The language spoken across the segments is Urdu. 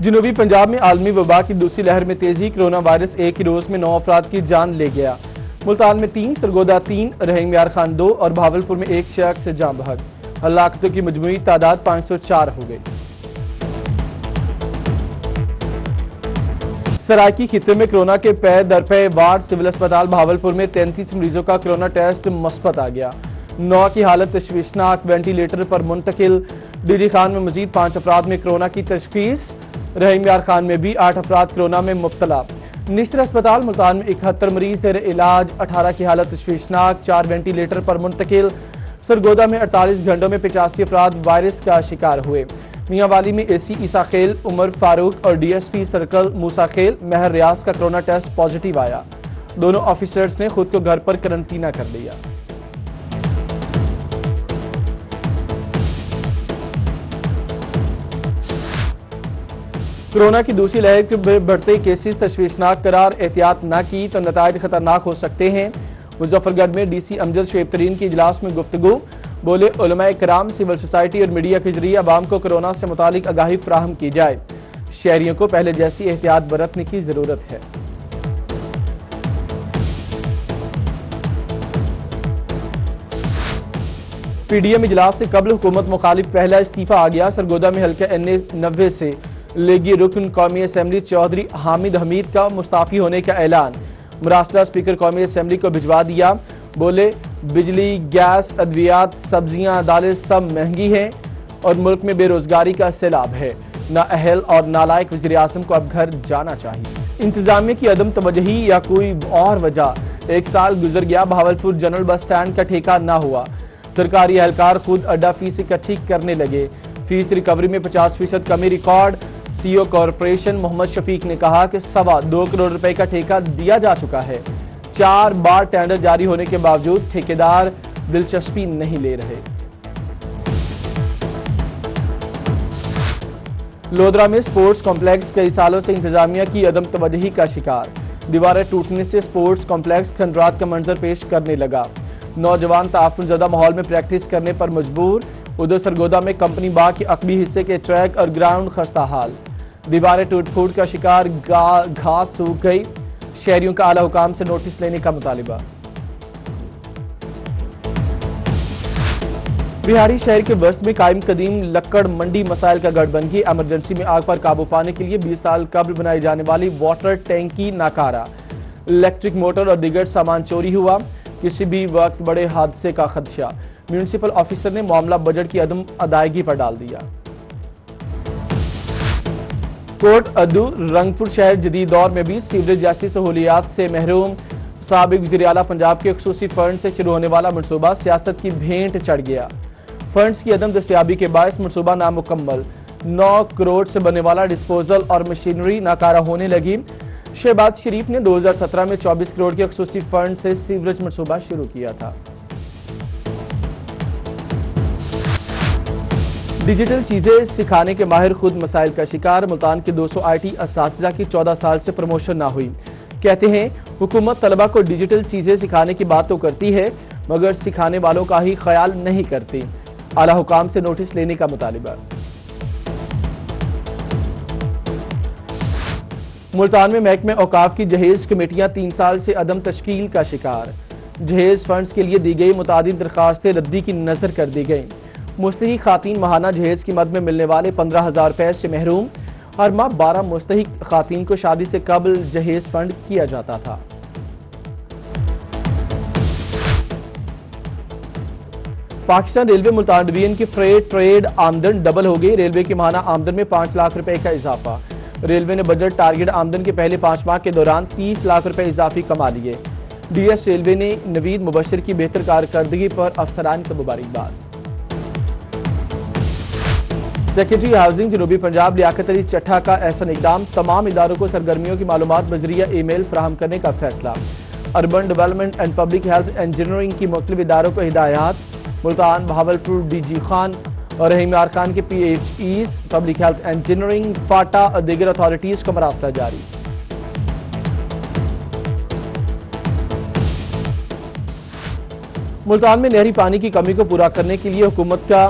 جنوبی پنجاب میں عالمی وبا کی دوسری لہر میں تیزی، کرونا وائرس ایک ہی روز میں 9 افراد کی جان لے گیا۔ ملتان میں 3، سرگودا 3، رحیم یار خان 2 اور بہاولپور میں 1 شخص سے جاں بحق۔ ہلاکتوں کی مجموعی تعداد 504 ہو گئی۔ سرائکی خطے میں کرونا کے پے در پے وارڈ سول اسپتال بہاولپور میں 33 مریضوں کا کرونا ٹیسٹ مثبت آ گیا۔ 9 کی حالت تشویشناک، وینٹیلیٹر پر منتقل۔ ڈی ڈی خان میں مزید 5 افراد میں کرونا کی تشخیص۔ رحیم یار خان میں بھی 8 افراد کرونا میں مبتلا۔ نشتر اسپتال ملتان میں 71 مریض زیر علاج، 18 کی حالت تشویشناک، 4 وینٹیلیٹر پر منتقل۔ سرگودا میں 48 گھنٹوں میں 85 افراد وائرس کا شکار ہوئے۔ میاں والی میں اے سی عیسیٰ خیل، عمر فاروق اور ڈی ایس پی سرکل موسیٰ خیل مہر ریاض کا کرونا ٹیسٹ پازیٹیو آیا۔ دونوں آفیسرز نے خود کو گھر پر قرنطینہ کر لیا۔ کرونا کی دوسری لہر کے بڑھتے کیسز تشویشناک قرار، احتیاط نہ کی تو نتائج خطرناک ہو سکتے ہیں۔ مظفر گڑھ میں ڈی سی امجد شعیب ترین کی اجلاس میں گفتگو، بولے علماء کرام، سول سوسائٹی اور میڈیا کے ذریعے عوام کو کرونا سے متعلق آگاہی فراہم کی جائے۔ شہریوں کو پہلے جیسی احتیاط برتنے کی ضرورت ہے۔ پی ڈی ایم اجلاس سے قبل حکومت مخالف پہلا استعفیٰ آ گیا۔ سرگودا میں حلقہ NA 90 سے لیگی رکن قومی اسمبلی چودھری حامد حمید کا مستعفی ہونے کا اعلان، مراسلہ اسپیکر قومی اسمبلی کو بھجوا دیا۔ بولے بجلی، گیس، ادویات، سبزیاں، دالیں سب مہنگی ہیں اور ملک میں بے روزگاری کا سیلاب ہے۔ نااہل اور نالائق وزیر اعظم کو اب گھر جانا چاہیے۔ انتظامیہ کی عدم توجہی یا کوئی اور وجہ، 1 سال گزر گیا، بہاولپور جنرل بس سٹینڈ کا ٹھیکہ نہ ہوا۔ سرکاری اہلکار خود اڈا فیس اکٹھی کرنے لگے۔ فیس ریکوری میں 50% کمی ریکارڈ۔ سی او کارپوریشن محمد شفیق نے کہا کہ 2.25 کروڑ روپے کا ٹھیکہ دیا جا چکا ہے۔ 4 بار ٹینڈر جاری ہونے کے باوجود ٹھیکیدار دلچسپی نہیں لے رہے۔ لودرا میں سپورٹس کمپلیکس کئی سالوں سے انتظامیہ کی عدم توجہی کا شکار، دیواریں ٹوٹنے سے سپورٹس کمپلیکس کھنڈرات کا منظر پیش کرنے لگا۔ نوجوان تعفن زدہ ماحول میں پریکٹس کرنے پر مجبور۔ ادھر سرگودا میں کمپنی باغ کے عقبی حصے کے ٹریک اور گراؤنڈ خستہ حال، دیواریں ٹوٹ پھوٹ کا شکار، گھاس سوکھ گئی۔ شہریوں کا اعلی حکام سے نوٹس لینے کا مطالبہ۔ بہاری شہر کے وسط میں قائم قدیم لکڑ منڈی مسائل کا گڑھ بن گئی۔ ایمرجنسی میں آگ پر قابو پانے کے لیے 20 سال قبل بنائی جانے والی واٹر ٹینکی ناکارہ، الیکٹرک موٹر اور دیگر سامان چوری ہوا، کسی بھی وقت بڑے حادثے کا خدشہ۔ میونسپل آفیسر نے معاملہ بجٹ کی عدم ادائیگی پر ڈال دیا۔ کوٹ ادو رنگپور شہر جدید دور میں بھی سیوریج جیسی سہولیات سے محروم۔ سابق وزیر اعلیٰ پنجاب کے خصوصی فنڈ سے شروع ہونے والا منصوبہ سیاست کی بھینٹ چڑھ گیا۔ فنڈز کی عدم دستیابی کے باعث منصوبہ نامکمل، 9 کروڑ سے بننے والا ڈسپوزل اور مشینری ناکارہ ہونے لگی۔ شہباز شریف نے 2017 میں 24 کروڑ کے خصوصی فنڈ سے سیوریج منصوبہ شروع کیا تھا۔ ڈیجیٹل چیزیں سکھانے کے ماہر خود مسائل کا شکار۔ ملتان کے 200 IT اساتذہ کی 14 سال سے پروموشن نہ ہوئی۔ کہتے ہیں حکومت طلبہ کو ڈیجیٹل چیزیں سکھانے کی بات تو کرتی ہے مگر سکھانے والوں کا ہی خیال نہیں کرتی۔ اعلی حکام سے نوٹس لینے کا مطالبہ۔ ملتان میں محکمہ اوقاف کی جہیز کمیٹیاں 3 سال سے عدم تشکیل کا شکار۔ جہیز فنڈز کے لیے دی گئی متعدد درخواستیں ردی کی نظر کر دی گئیں۔ مستحق خواتین ماہانہ جہیز کی مد میں ملنے والے 15,000 روپے سے محروم۔ ہر ماہ 12 مستحق خواتین کو شادی سے قبل جہیز فنڈ کیا جاتا تھا۔ پاکستان ریلوے ملتان ڈویژن کی فریٹ ٹریڈ آمدن ڈبل ہو گئی۔ ریلوے کی ماہانہ آمدن میں 5 لاکھ روپے کا اضافہ۔ ریلوے نے بجٹ ٹارگٹ آمدن کے پہلے 5 ماہ کے دوران 30 لاکھ روپے اضافی کما لیے۔ ڈی ایس ریلوے نے نوید مبشر کی بہتر کارکردگی پر افسران کو مبارکباد۔ سیکرٹری ہاؤسنگ جنوبی پنجاب لیاقت علی چٹھا کا احسن اقدام، تمام اداروں کو سرگرمیوں کی معلومات بذریعہ ای میل فراہم کرنے کا فیصلہ۔ Urban development and public health engineering کی مختلف اداروں کو ہدایات۔ ملتان، بہاولپور ڈی جی خان اور رحیم یار خان کے PHEs، public health engineering, FATA اور دیگر اتھارٹیز کو مراسلہ جاری۔ ملتان میں نہری پانی کی کمی کو پورا کرنے کے لیے حکومت کا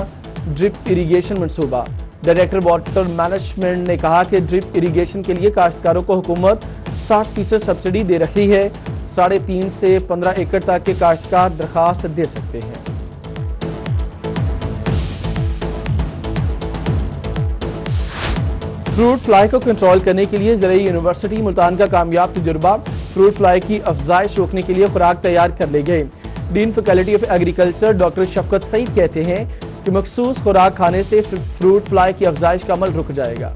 ڈرپ اریگیشن منصوبہ، ڈائریکٹر واٹر مینجمنٹ نے کہا کہ ڈرپ اریگیشن کے لیے کاشتکاروں کو حکومت 60% سبسڈی دے رکھی ہے۔ 3.5 سے 15 ایکڑ تک کے کاشتکار درخواست دے سکتے ہیں۔ فروٹ فلائی کو کنٹرول کرنے کے لیے زرعی یونیورسٹی ملتان کا کامیاب تجربہ۔ فروٹ فلائی کی افزائش روکنے کے لیے خوراک تیار کر لی گئی۔ Dean faculty of agriculture doctor Shafqat Saeed کہتے ہیں کہ مخصوص خوراک کھانے سے فروٹ فلائی کی افزائش کا عمل رک جائے گا۔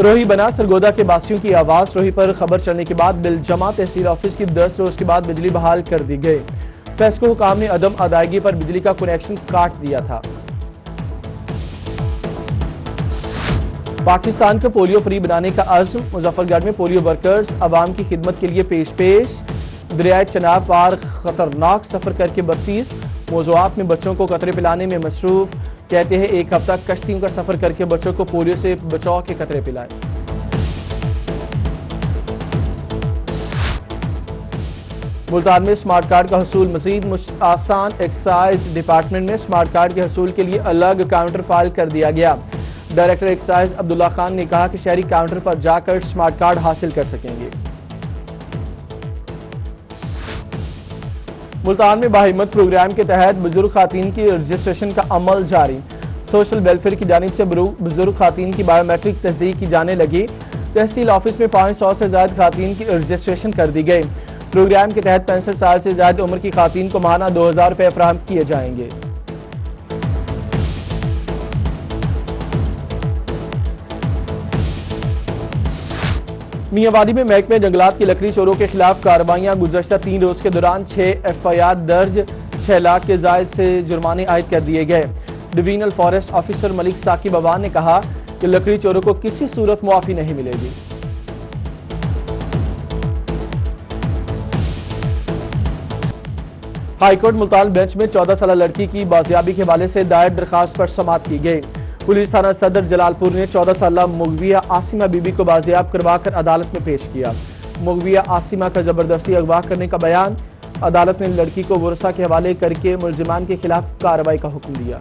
روہی بنا سرگودا کے باسیوں کی آواز۔ روہی پر خبر چلنے کے بعد بل جمع تحصیل آفس کی 10 روز کے بعد بجلی بحال کر دی گئی۔ پیسکو حکام نے عدم ادائیگی پر بجلی کا کنیکشن کاٹ دیا تھا۔ پاکستان کو پولیو فری بنانے کا عزم۔ مظفر گڑھ میں پولیو ورکرز عوام کی خدمت کے لیے پیش۔ دریائے چناب پار خطرناک سفر کر کے 32 موضوعات میں بچوں کو قطرے پلانے میں مصروف۔ کہتے ہیں ایک ہفتہ کشتیوں کا سفر کر کے بچوں کو پولیو سے بچاؤ کے قطرے پلائے۔ ملتان میں سمارٹ کارڈ کا حصول مزید آسان۔ ایکسائز ڈپارٹمنٹ میں سمارٹ کارڈ کے حصول کے لیے الگ کاؤنٹر فائل کر دیا گیا۔ ڈائریکٹر ایکسائز عبداللہ خان نے کہا کہ شہری کاؤنٹر پر جا کر سمارٹ کارڈ حاصل کر سکیں گے۔ ملتان میں باہمت پروگرام کے تحت بزرگ خواتین کی رجسٹریشن کا عمل جاری۔ سوشل ویلفیئر کی جانب سے بزرگ خواتین کی بایو میٹرک تصدیق کی جانے لگی۔ تحصیل آفس میں 500 سے زائد خواتین کی رجسٹریشن کر دی گئی۔ پروگرام کے تحت 65 سال سے زائد عمر کی خواتین کو ماہانہ 2000 روپے فراہم کیے جائیں گے۔ میاں وادی میں محکمہ جنگلات کی لکڑی چوروں کے خلاف کارروائیاں۔ گزشتہ 3 روز کے دوران 6 FIR درج، 6 لاکھ کے زائد سے جرمانے عائد کر دیے گئے۔ ڈویژنل فارسٹ آفیسر ملک ثاقب عوان نے کہا کہ لکڑی چوروں کو کسی صورت معافی نہیں ملے گی۔ ہائی کورٹ ملتان بینچ میں 14 سالہ لڑکی کی بازیابی کے حوالے سے دائر درخواست پر سماعت کی گئی۔ پولیس تھانہ صدر جلال پور نے 14 سالہ مغویہ عاصمہ بی بی کو بازیاب کروا کر عدالت میں پیش کیا۔ مغویہ عاصمہ کا زبردستی اغوا کرنے کا بیان۔ عدالت نے لڑکی کو ورثہ کے حوالے کر کے ملزمان کے خلاف کارروائی کا حکم دیا۔